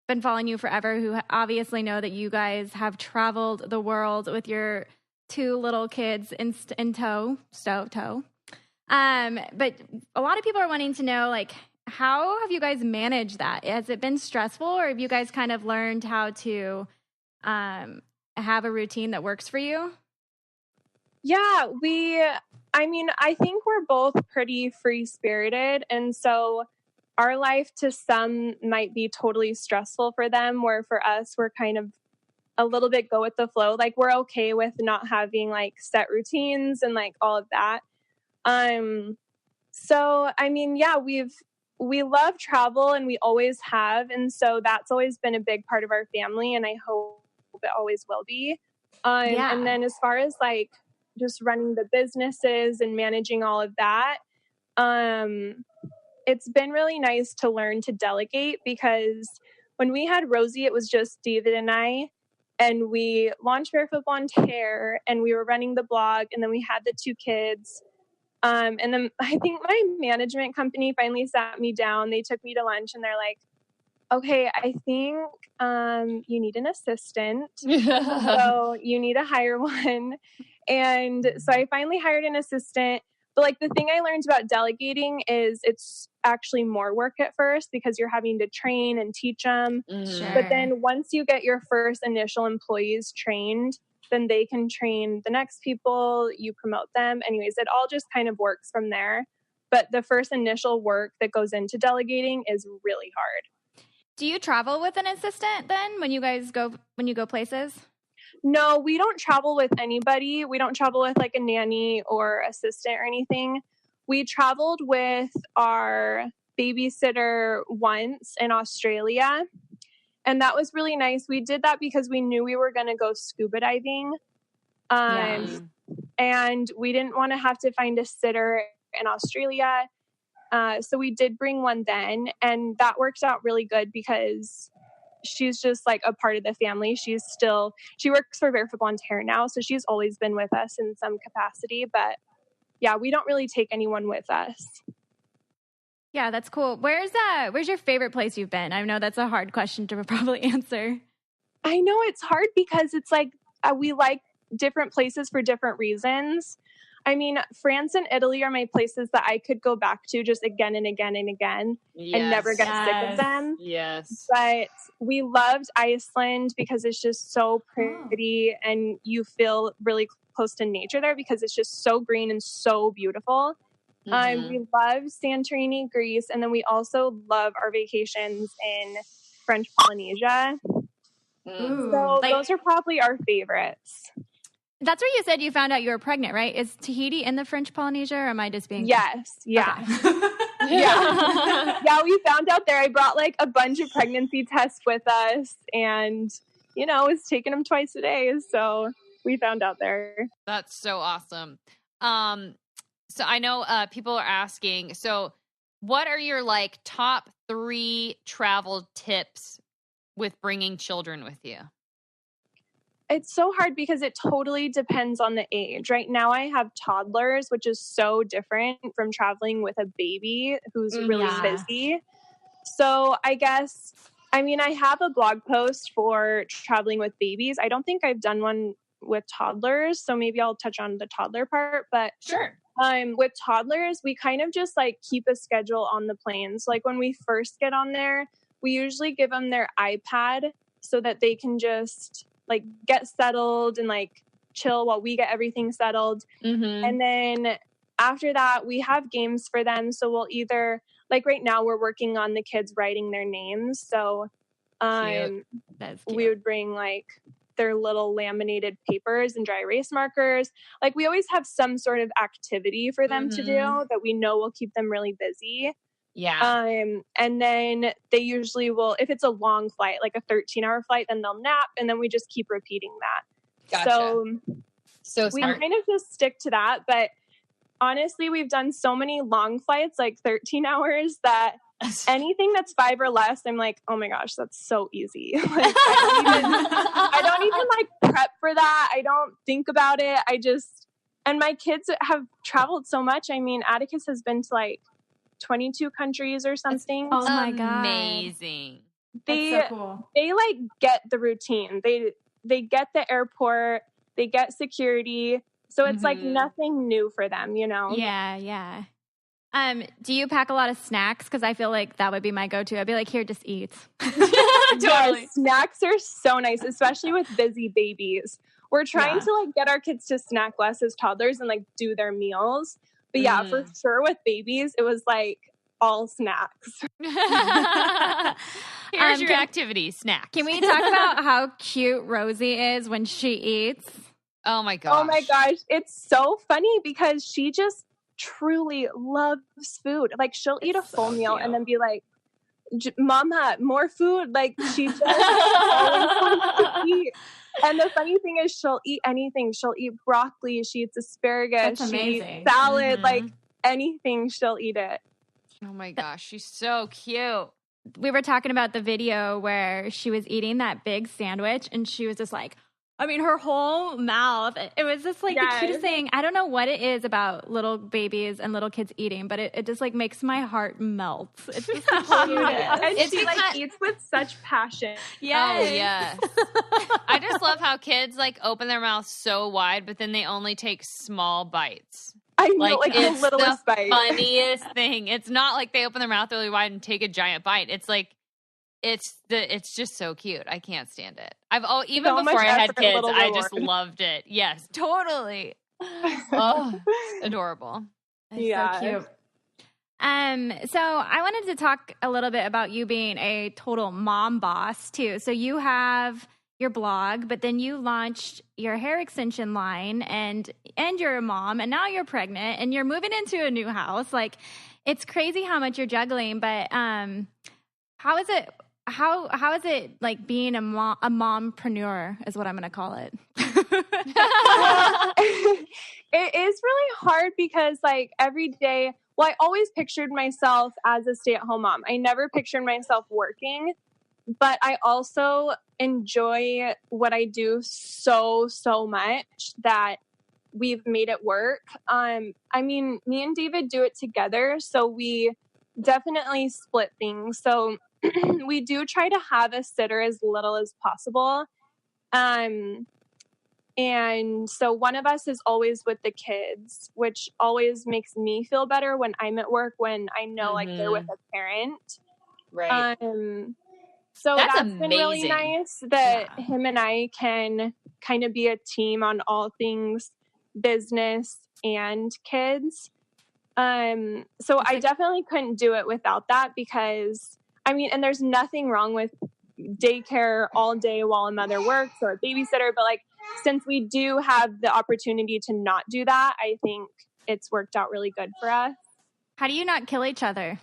been following you forever who obviously know that you guys have traveled the world with your 2 little kids in tow. But a lot of people are wanting to know, like, how have you guys managed that? Has it been stressful, or have you guys kind of learned how to have a routine that works for you? Yeah, I think we're both pretty free-spirited. And so our life to some might be totally stressful for them, where for us, we're kind of a little bit go with the flow. Like we're okay with not having like set routines and like all of that. So I mean, yeah, we love travel and we always have. And so that's always been a big part of our family, and I hope it always will be. And then as far as like just running the businesses and managing all of that, it's been really nice to learn to delegate, because when we had Rosie, it was just David and I, and we launched Barefoot Blonde hair and we were running the blog, and then we had the 2 kids. And then I think my management company finally sat me down. They took me to lunch and they're like, okay, I think you need an assistant. So you need to hire one. And so I finally hired an assistant. But like the thing I learned about delegating is it's actually more work at first, because you're having to train and teach them. Sure. But then once you get your first initial employees trained, then they can train the next people, you promote them. Anyways, it all just kind of works from there. But the first initial work that goes into delegating is really hard. Do you travel with an assistant then when you go places? No, we don't travel with anybody. We don't travel with like a nanny or assistant or anything. We traveled with our babysitter once in Australia, and that was really nice. We did that because we knew we were going to go scuba diving. And we didn't want to have to find a sitter in Australia. So we did bring one then, and that worked out really good because she's just like a part of the family. She works for Barefoot Blonde hair now, so she's always been with us in some capacity. But yeah, we don't really take anyone with us. Yeah, that's cool. Where's your favorite place you've been? I know that's a hard question to probably answer. I know it's hard because it's like we like different places for different reasons. I mean, France and Italy are my places that I could go back to just again and again and again and never get sick of them. Yes. But we loved Iceland because it's just so pretty and you feel really close to nature there because it's just so green and so beautiful. We love Santorini, Greece, and then we also love our vacations in French Polynesia. So those are probably our favorites. That's where you said you found out you were pregnant, right? Is Tahiti in the French Polynesia, or am I just being... Yes. Yeah. Okay. Yeah, we found out there. I brought like a bunch of pregnancy tests with us and, was taking them twice a day. So we found out there. That's so awesome. So I know people are asking, so what are your like top 3 travel tips with bringing children with you? It's so hard because it totally depends on the age. Right now I have toddlers, which is so different from traveling with a baby who's really busy. So I have a blog post for traveling with babies. I don't think I've done one with toddlers, so maybe I'll touch on the toddler part. But sure. With toddlers, we kind of just like keep a schedule on the planes. Like when we first get on there, we usually give them their iPad so that they can just like get settled and like chill while we get everything settled. And then after that, we have games for them. So we'll either, like right now we're working on the kids writing their names. So we would bring like their little laminated papers and dry erase markers. Like we always have some sort of activity for them to do that we know will keep them really busy. Yeah. And then they usually will, if it's a long flight, like a 13-hour flight, then they'll nap, and then we just keep repeating that. Gotcha. So we kind of just stick to that. But honestly, we've done so many long flights, like 13 hours, that anything that's 5 or less, I'm like, oh my gosh, that's so easy. Like, I don't even like prep for that. I don't think about it. And my kids have traveled so much. I mean, Atticus has been to like 22 countries or something. Oh my God. Amazing. They That's so cool. They like get the routine. They get the airport, they get security. So it's like nothing new for them, Yeah. Do you pack a lot of snacks? Because I feel like that would be my go-to. I'd be like, here, just eat. Totally. Yes, snacks are so nice, especially with busy babies. We're trying to like get our kids to snack less as toddlers and like do their meals. But yeah, for sure with babies, it was like all snacks. Here's your activity, snack. Can we talk about how cute Rosie is when she eats? Oh my gosh. Oh my gosh. It's so funny because she just truly loves food. Like she'll eat a full meal and then be like, Mama, more food. Like she just always wants to eat. And the funny thing is she'll eat anything. She'll eat broccoli. She eats asparagus. That's she amazing. eats salad. Like anything, she'll eat it. Oh my gosh. She's so cute. We were talking about the video where she was eating that big sandwich and she was just like, I mean, her whole mouth, it was just like the cutest thing. I don't know what it is about little babies and little kids eating, but it just like makes my heart melt. It's just the cutest. And she like eats with such passion. Yes. Oh, yes. I just love how kids like open their mouths so wide, but then they only take small bites. I know, like it's the littlest bite. Funniest thing. It's not like they open their mouth really wide and take a giant bite. It's like it's just so cute. I can't stand it. Even so before I had effort, kids, I just loved it. Yes, totally. Oh, adorable. That's so cute. So I wanted to talk a little bit about you being a total mom boss too. So you have your blog, but then you launched your hair extension line and you're a mom and now you're pregnant and you're moving into a new house. Like it's crazy how much you're juggling, but how is it like being a mompreneur is what I'm going to call it. It is really hard because like every day, well, I always pictured myself as a stay-at-home mom. I never pictured myself working, but I also enjoy what I do so much that we've made it work. I mean, me and David do it together, so we definitely split things. So we do try to have a sitter as little as possible. And so one of us is always with the kids, which always makes me feel better when I'm at work, when I know like they're with a parent. Right. So that's been really nice that him and I can kind of be a team on all things business and kids. So I definitely couldn't do it without that because, I mean, and there's nothing wrong with daycare all day while a mother works or a babysitter, but like, since we do have the opportunity to not do that, I think it's worked out really good for us. How do you not kill each other?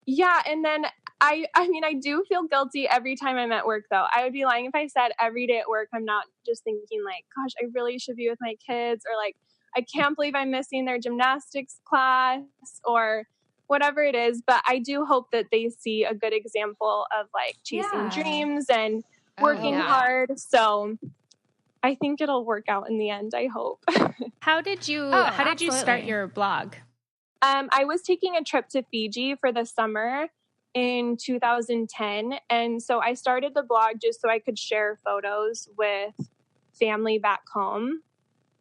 Yeah. And then I mean, I do feel guilty every time I'm at work though. I would be lying if I said every day at work, I'm not just thinking like, gosh, I really should be with my kids, or like, I can't believe I'm missing their gymnastics class or whatever it is. But I do hope that they see a good example of like chasing dreams and working hard. So I think it'll work out in the end, I hope. How did you start your blog? I was taking a trip to Fiji for the summer in 2010. And so I started the blog just so I could share photos with family back home.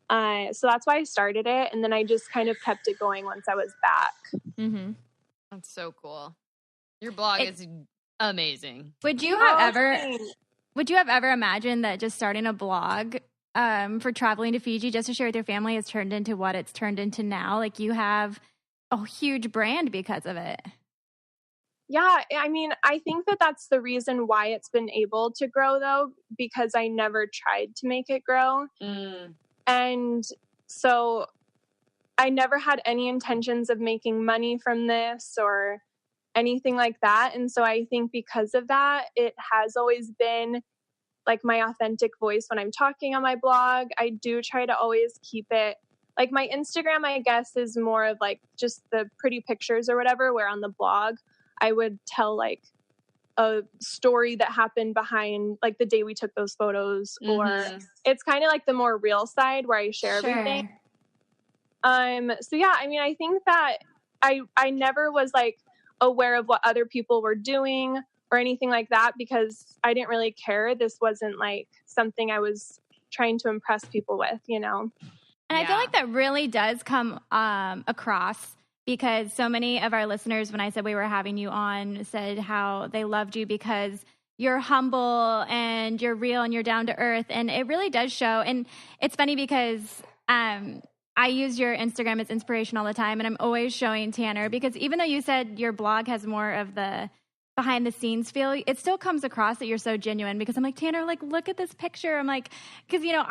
So that's why I started it. And then I just kind of kept it going once I was back. Mm-hmm. That's so cool. Your blog is amazing. Would you have ever imagined that just starting a blog for traveling to Fiji just to share with your family has turned into what it's turned into now? Like you have a huge brand because of it. Yeah, I mean, I think that that's the reason why it's been able to grow, though, because I never tried to make it grow. And so I never had any intentions of making money from this or anything like that. And so I think because of that, it has always been like my authentic voice when I'm talking on my blog. I do try to always keep it like my Instagram, I guess, is more of like just the pretty pictures or whatever, where on the blog, I would tell like a story that happened behind like the day we took those photos, or it's kind of like the more real side where I share everything. So yeah, I mean, I think that I never was like aware of what other people were doing or anything like that because I didn't really care. This wasn't like something I was trying to impress people with, you know? And I feel like that really does come across because so many of our listeners, when I said we were having you on, said how they loved you because you're humble and you're real and you're down to earth. And it really does show. And it's funny because I use your Instagram as inspiration all the time, and I'm always showing Tanner, because even though you said your blog has more of the behind the scenes feel, it still comes across that you're so genuine, because I'm like, Tanner, like, look at this picture. I'm like, because, you know,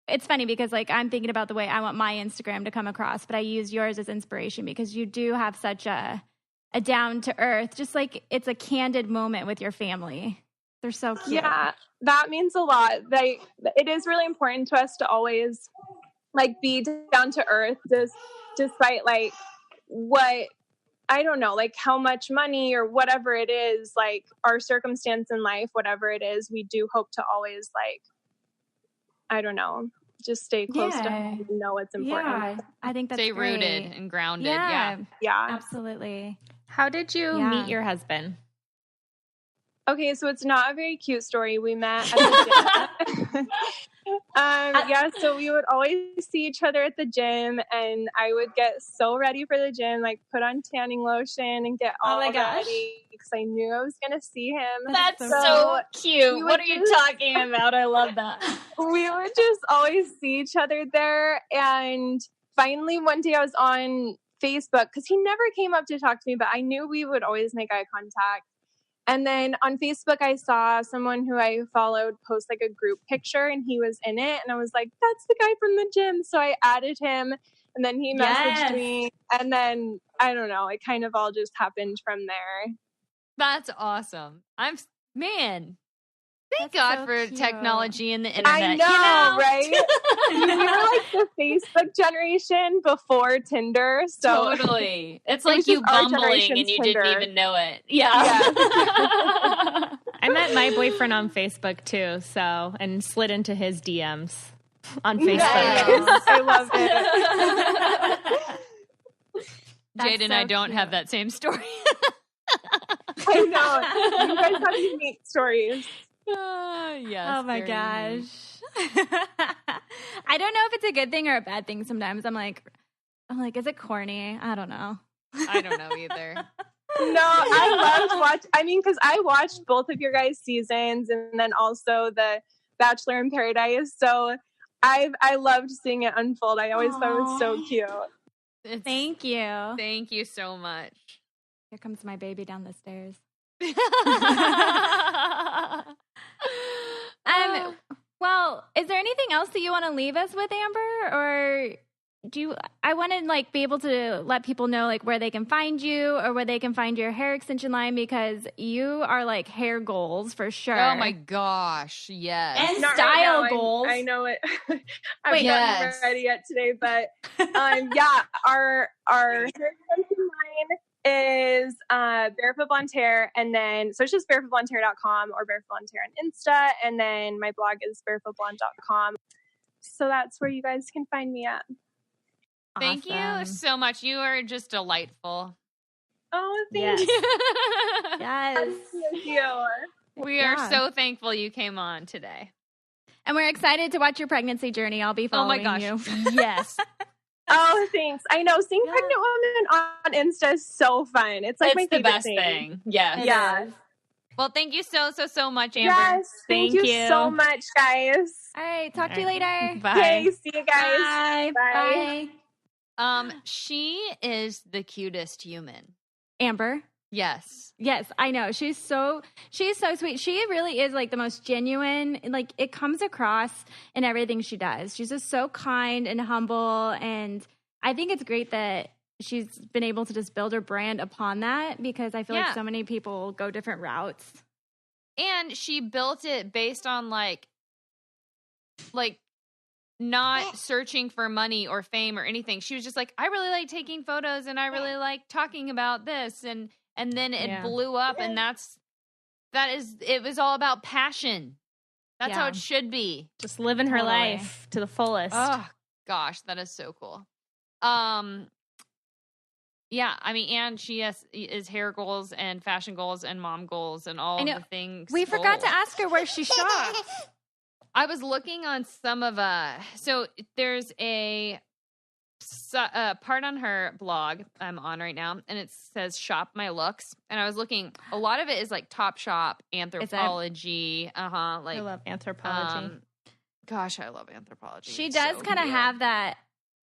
it's funny because like I'm thinking about the way I want my Instagram to come across, but I use yours as inspiration because you do have such a down to earth, just like it's a candid moment with your family. They're so cute. Yeah, that means a lot. It is really important to us to always like be down to earth, despite like what, I don't know, like how much money or whatever it is, like our circumstance in life, whatever it is, we do hope to always like, I don't know, just stay close to home and know what's important. Yeah, I think that's Stay great. rooted and grounded. Yeah, Yeah. absolutely. How did you meet your husband? Okay, so it's not a very cute story. We met at the gym. So we would always see each other at the gym, and I would get so ready for the gym, like put on tanning lotion and get all ready because I knew I was going to see him. That's so cute. What are you talking about? I love that. We would just always see each other there, and finally one day I was on Facebook because he never came up to talk to me, but I knew we would always make eye contact. And then on Facebook, I saw someone who I followed post like a group picture, and he was in it. And I was like, that's the guy from the gym. So I added him, and then he messaged me. And then, I don't know, it kind of all just happened from there. That's awesome. Thank That's God so for cute. technology and the internet. I know, right? We were like the Facebook generation before Tinder. So Totally. It's It was like you just our bumbling generation's and you Tinder. didn't even know it. Yeah. I met my boyfriend on Facebook too, and slid into his DMs on Facebook. Nice. I love it. Jade and I so don't cute. have that same story. I know. You guys have unique stories. Yes. Oh my very gosh. neat. I don't know if it's a good thing or a bad thing sometimes. I'm like, is it corny? I don't know. I don't know either. No, I loved because I watched both of your guys' seasons and then also the Bachelor in Paradise. So I loved seeing it unfold. I always thought it was so cute. Thank you. Thank you so much. Here comes my baby down the stairs. Well, is there anything else that you want to leave us with, Amber? Or I want to like be able to let people know like where they can find you or where they can find your hair extension line, because you are like hair goals for sure. Oh my gosh, yes. And Not style right now. goals. I know it. I'm not ready yet today, but our hair extension line is Barefoot Blonde Hair, and then so it's just barefootblondehair.com or Barefoot Blonde Hair on Insta, and then my blog is barefootblonde.com. So that's where you guys can find me at. Thank you so much. You are just delightful. Oh, thank you. Yes. Thank you. We are so thankful you came on today. And we're excited to watch your pregnancy journey. I'll be following you. Yes. Oh, thanks. I know. Seeing pregnant women on Insta is so fun. It's like my the favorite best thing. Yes. Yeah. Well, thank you so much, Amber. Yes. Thank you so much, guys. All right. Talk to you later. Bye. Okay, see you guys. Bye. She is the cutest human. Amber. Yes. Yes, I know. She's so sweet. She really is like the most genuine. Like it comes across in everything she does. She's just so kind and humble, and I think it's great that she's been able to just build her brand upon that, because I feel like so many people go different routes. And she built it based on like not searching for money or fame or anything. She was just like, I really like taking photos and I really like talking about this, and then it blew up, and it was all about passion. That's how it should be. Just living her life to the fullest. Oh gosh, that is so cool. Yeah, I mean, and she is hair goals and fashion goals and mom goals and all of the things. We forgot to ask her where she shops. I was looking on some of so there's a part on her blog I'm on right now, and it says shop my looks, and I was looking, a lot of it is like Topshop, Anthropology. I love Anthropology. Gosh, I love Anthropology. She does kind of have that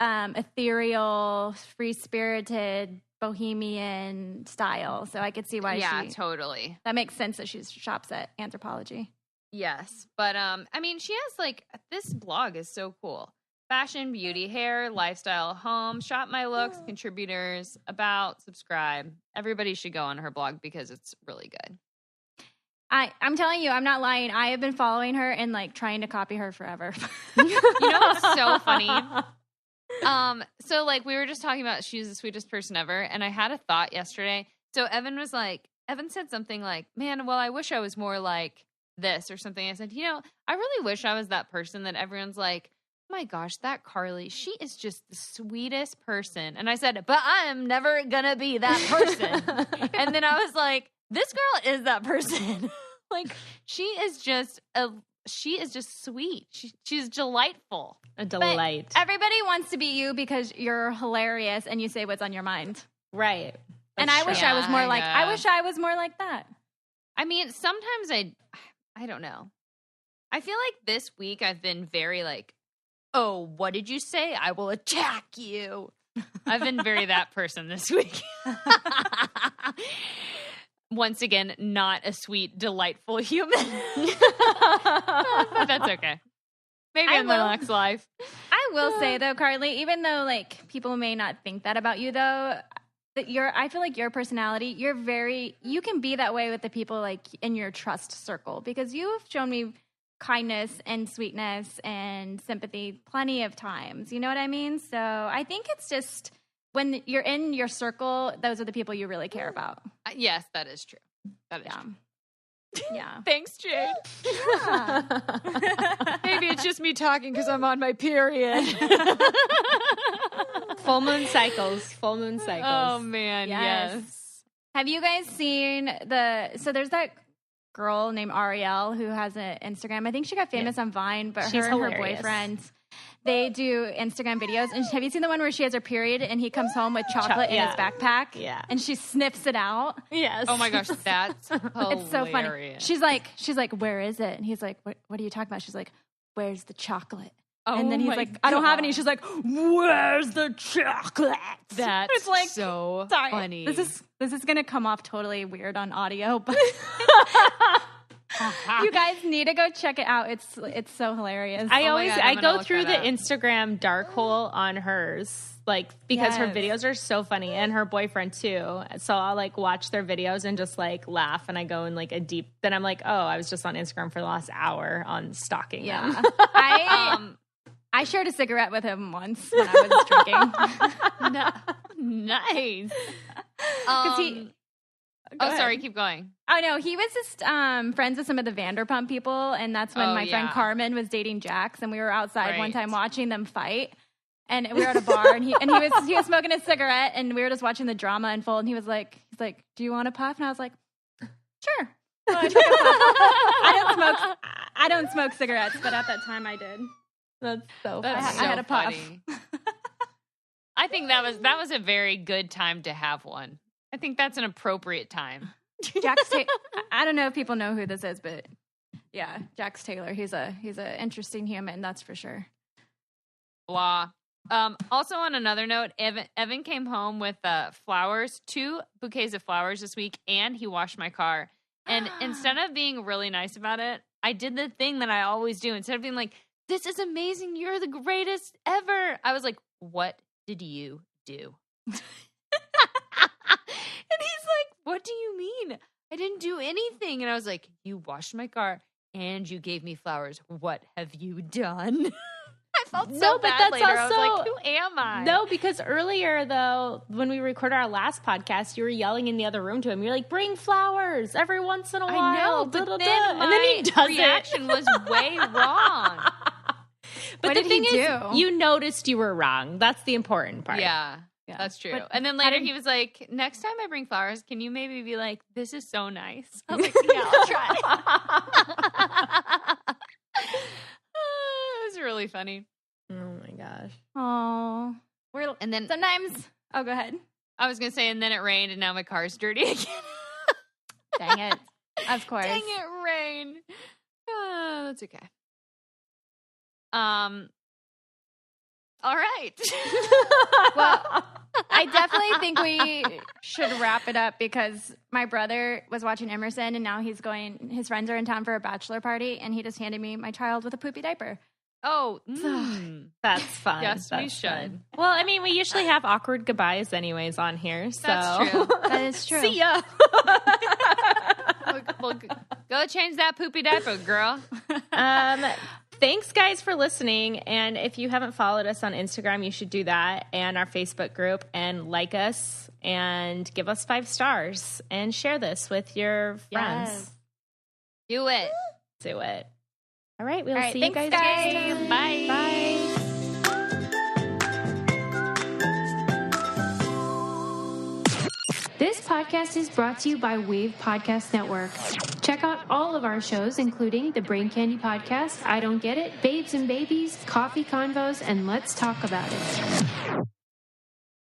ethereal, free-spirited, bohemian style. So I could see why totally. That makes sense that she shops at Anthropologie. Yes. But, I mean, she has, like, this blog is so cool. Fashion, beauty, hair, lifestyle, home, shop my looks, contributors, about, subscribe. Everybody should go on her blog because it's really good. I'm telling you, I'm not lying. I have been following her and like trying to copy her forever. You know what's so funny? So like we were just talking about she's the sweetest person ever, and I had a thought yesterday. So Evan said something like, man, well, I wish I was more like this or something. I said, I really wish I was that person that everyone's like, my gosh, that Carly, she is just the sweetest person. And I said, but I'm never gonna be that person. And then I was like, this girl is that person. Like, she is just sweet. She's delightful. A delight. But everybody wants to be you because you're hilarious and you say what's on your mind. Right. And I wish I was more like, I wish I was more like that. I mean, sometimes I don't know. I feel like this week I've been very like, oh, what did you say? I will attack you. I've been very that person this week. Once again, not a sweet, delightful human. But that's okay. Maybe in my next life. I will say though, Carly, even though like people may not think that about you though, that I feel like your personality, you can be that way with the people like in your trust circle because you have shown me kindness and sweetness and sympathy plenty of times. You know what I mean? So I think it's just when you're in your circle, those are the people you really care about. Yes, that is true. That is true. Yeah. Thanks, Jade. Yeah. Maybe it's just me talking because I'm on my period. Full moon cycles. Oh, man. Yes. Have you guys seen so there's that girl named Ariel who has an Instagram. I think she got famous on Vine, but she's her and hilarious. her boyfriend, they do Instagram videos. And have you seen the one where she has her period and he comes home with chocolate in his backpack? Yeah. And she sniffs it out. Yes. Oh my gosh, that's hilarious. It's so funny. She's like, where is it? And he's like, what are you talking about? She's like, where's the chocolate? Oh, and then he's like, I don't have any. She's like, where's the chocolate? That's it's like, so sorry. funny. This is going to come off totally weird on audio, but you guys need to go check it out. It's so hilarious. I go through the Instagram dark hole on hers, like because her videos are so funny, and her boyfriend too. So I'll like watch their videos and just like laugh, and I go in like a deep. Then I'm like, oh, I was just on Instagram for the last hour on stalking them. I shared a cigarette with him once when I was drinking. Nice. Sorry, keep going. Oh, no, he was just friends with some of the Vanderpump people, and that's when my friend Carmen was dating Jax, and we were outside one time watching them fight, and we were at a bar, and he was smoking a cigarette, and we were just watching the drama unfold, and he's like, do you want a puff? And I was like, sure. So I took a puff. I don't smoke cigarettes, but at that time I did. That's so funny. I had a puff. I think that was a very good time to have one. I think that's an appropriate time. Jax Taylor. I don't know if people know who this is, but yeah, Jax Taylor. He's a interesting human, that's for sure. Blah. Also, on another note, Evan came home with flowers, 2 bouquets of flowers this week, and he washed my car. And instead of being really nice about it, I did the thing that I always do. Instead of being like, this is amazing, you're the greatest ever, I was like, what did you do? And he's like, what do you mean? I didn't do anything. And I was like, you washed my car and you gave me flowers. What have you done? I felt so bad later. I was like, who am I? No, because earlier, though, when we recorded our last podcast, you were yelling in the other room to him. You're like, bring flowers every once in a while. I know, but then my reaction was way wrong. But the thing is, you noticed you were wrong. That's the important part. Yeah. That's true. But and then later he was like, next time I bring flowers, can you maybe be like, this is so nice? I was like, yeah, I'll try. It was really funny. Oh my gosh. Oh. And then sometimes, go ahead. I was going to say, and then it rained and now my car's dirty again. Dang it. Of course. Dang it, rain. That's okay. All right. Well, I definitely think we should wrap it up because my brother was watching Emerson and now his friends are in town for a bachelor party and he just handed me my child with a poopy diaper. Oh, that's fun. Yes, that's we should. Fun. Well, I mean, we usually have awkward goodbyes anyways on here. So. That's true. That is true. See ya. Well, go change that poopy diaper, girl. Thanks, guys, for listening. And if you haven't followed us on Instagram, you should do that, and our Facebook group, and like us and give us 5 stars and share this with your friends. Yes. Do it. Do it. All right. We'll see thanks, you guys next time. Bye. Bye. This podcast is brought to you by Wave Podcast Network. Check out all of our shows, including the Brain Candy Podcast, I Don't Get It, Babes and Babies, Coffee Convos, and Let's Talk About It.